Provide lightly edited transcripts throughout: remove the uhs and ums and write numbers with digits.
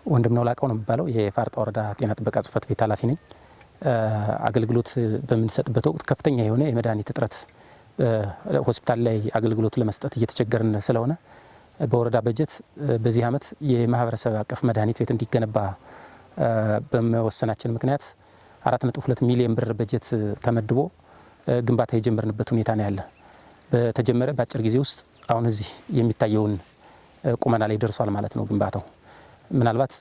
ወንድምነው ላቀው ነው የሚባለው የፋርጣ ወረዳ ጤና ጥበቃ ጽሕፈት ቤት ኃላፊ ነኝ። አገልግሎት በምንሰጥበት ወቅት ከፍተኛ የሆነ የመድኃኒት እጥረት ሆስፒታል ላይ አገልግሎት ለመስጠት እየተቸገርን ስለሆነ በወረዳ በጀት በዚህ ዓመት የማህበረሰብ አቀፍ መድኃኒት ቤት እንዲገነባ በመወሰናችን ምክንያት 4.2 ሚሊዮን ብር በጀት ተመድቦ ግንባታ የጀመርንበት ሁኔታ ነው ያለ። በተጀመረ በአጭር ጊዜ ውስጥ አሁን እዚህ የሚታየውን ቁመና ላይ ደርሷል ማለት ነው ግንባታው። ምናልባት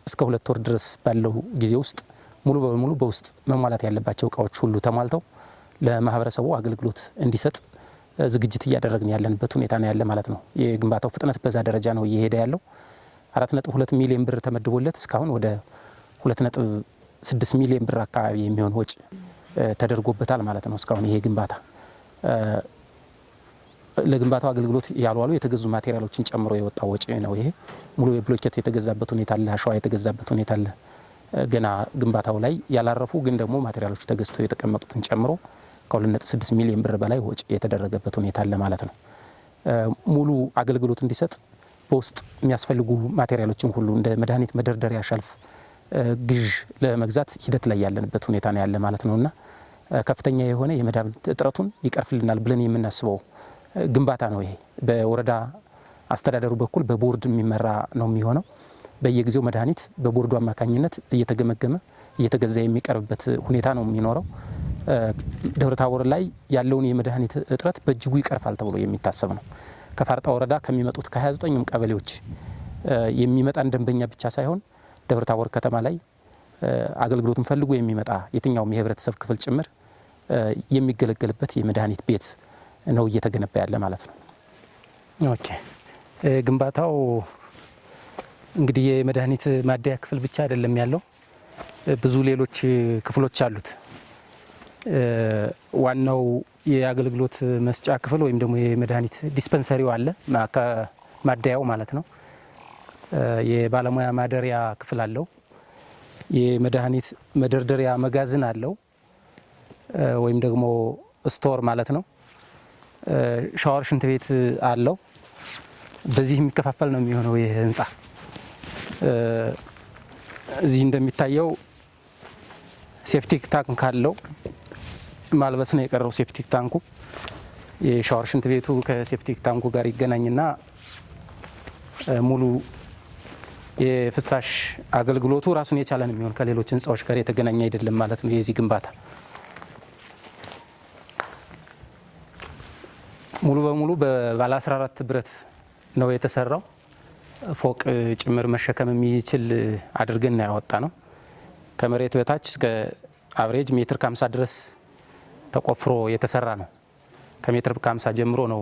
እስከ 2 ወር ድረስ ባለው ጊዜ ውስጥ ሙሉ በሙሉ በውስጥ መሟላት ያለባቸው እቃዎች ሁሉ ተሟልተው ለማህበረሰቡ አገልግሎት እንዲሰጥ ዝግጅት እያደረግን ያለንበት ሁኔታ ነው ያለ ማለት ነው። የግንባታው ፍጥነት በዛ ደረጃ ነው እየሄደ ያለው። 4.2 ሚሊዮን ብር ተመድቦለት እስካሁን ወደ 2.6 ሚሊዮን ብር አካባቢ የሚሆን ወጪ ተደርጎበታል ማለት ነው። እስካሁን ይሄ ግንባታ ለግንባታው አገልግሎት ያልዋሉ የተገዙ ማቴሪያሎችን ጨምሮ የወጣው ወጪ ነው። ይሄ ሙሉ የብሎኬት የተገዛበት ሁኔታ አለ፣ አሸዋ የተገዛበት ሁኔታ አለ። ገና ግንባታው ላይ ያላረፉ ግን ደግሞ ማቴሪያሎች ተገዝተው የተቀመጡትን ጨምሮ ከ2.6 ሚሊዮን ብር በላይ ወጪ የተደረገበት ሁኔታ አለ ማለት ነው። ሙሉ አገልግሎት እንዲሰጥ በውስጥ የሚያስፈልጉ ማቴሪያሎችን ሁሉ እንደ መድኃኒት መደርደሪያ ሸልፍ ግዥ ለመግዛት ሂደት ላይ ያለንበት ሁኔታ ነው ያለ ማለት ነውና ከፍተኛ የሆነ የመድኃኒት እጥረቱን ይቀርፍልናል ብለን የምናስበው ግንባታ ነው። ይሄ በወረዳ አስተዳደሩ በኩል በቦርድ የሚመራ ነው የሚሆነው። በየጊዜው መድኃኒት በቦርዱ አማካኝነት እየተገመገመ እየተገዛ የሚቀርብበት ሁኔታ ነው የሚኖረው። ደብረ ታቦር ላይ ያለውን የመድኃኒት እጥረት በእጅጉ ይቀርፋል ተብሎ የሚታሰብ ነው። ከፋርጣ ወረዳ ከሚመጡት ከ29ኙም ቀበሌዎች የሚመጣን ደንበኛ ብቻ ሳይሆን ደብረ ታቦር ከተማ ላይ አገልግሎቱን ፈልጎ የሚመጣ የትኛውም የህብረተሰብ ክፍል ጭምር የሚገለገልበት የመድኃኒት ቤት ነው እየተገነባ ያለ ማለት ነው። ኦኬ ግንባታው እንግዲህ የመድኃኒት ማደያ ክፍል ብቻ አይደለም ያለው፣ ብዙ ሌሎች ክፍሎች አሉት። ዋናው የአገልግሎት መስጫ ክፍል ወይም ደግሞ የመድኃኒት ዲስፐንሰሪው አለ ማደያው ማለት ነው። የባለሙያ ማደሪያ ክፍል አለው። የመድኃኒት መደርደሪያ መጋዘን አለው ወይም ደግሞ ስቶር ማለት ነው። ሻወር ሽንት ቤት አለው። በዚህ የሚከፋፈል ነው የሚሆነው ይህ ህንፃ። እዚህ እንደሚታየው ሴፕቲክ ታንክ አለው። ማልበስ ነው የቀረው ሴፕቲክ ታንኩ። የሻወር ሽንት ቤቱ ከሴፕቲክ ታንኩ ጋር ይገናኝና ሙሉ የፍሳሽ አገልግሎቱ ራሱን የቻለ ነው የሚሆን፣ ከሌሎች ህንፃዎች ጋር የተገናኘ አይደለም ማለት ነው። የዚህ ግንባታ ሙሉ በሙሉ በባለ 14 ብረት ነው የተሰራው። ፎቅ ጭምር መሸከም የሚችል አድርገን ያወጣ ነው። ከመሬት በታች እስከ አቨሬጅ ሜትር ከ50 ድረስ ተቆፍሮ የተሰራ ነው። ከሜትር ከ50 ጀምሮ ነው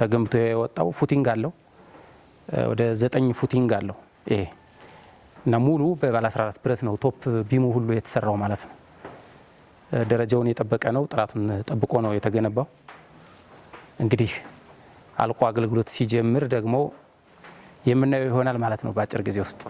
ተገንብቶ የወጣው። ፉቲንግ አለው፣ ወደ 9 ፉቲንግ አለው ይሄ እና ሙሉ በባለ 14 ብረት ነው ቶፕ ቢሙ ሁሉ የተሰራው ማለት ነው። ደረጃውን የጠበቀ ነው፣ ጥራቱን ጠብቆ ነው የተገነባው። እንግዲህ አልቆ አገልግሎት ሲጀምር ደግሞ የምናየው ይሆናል ማለት ነው በአጭር ጊዜ ውስጥ።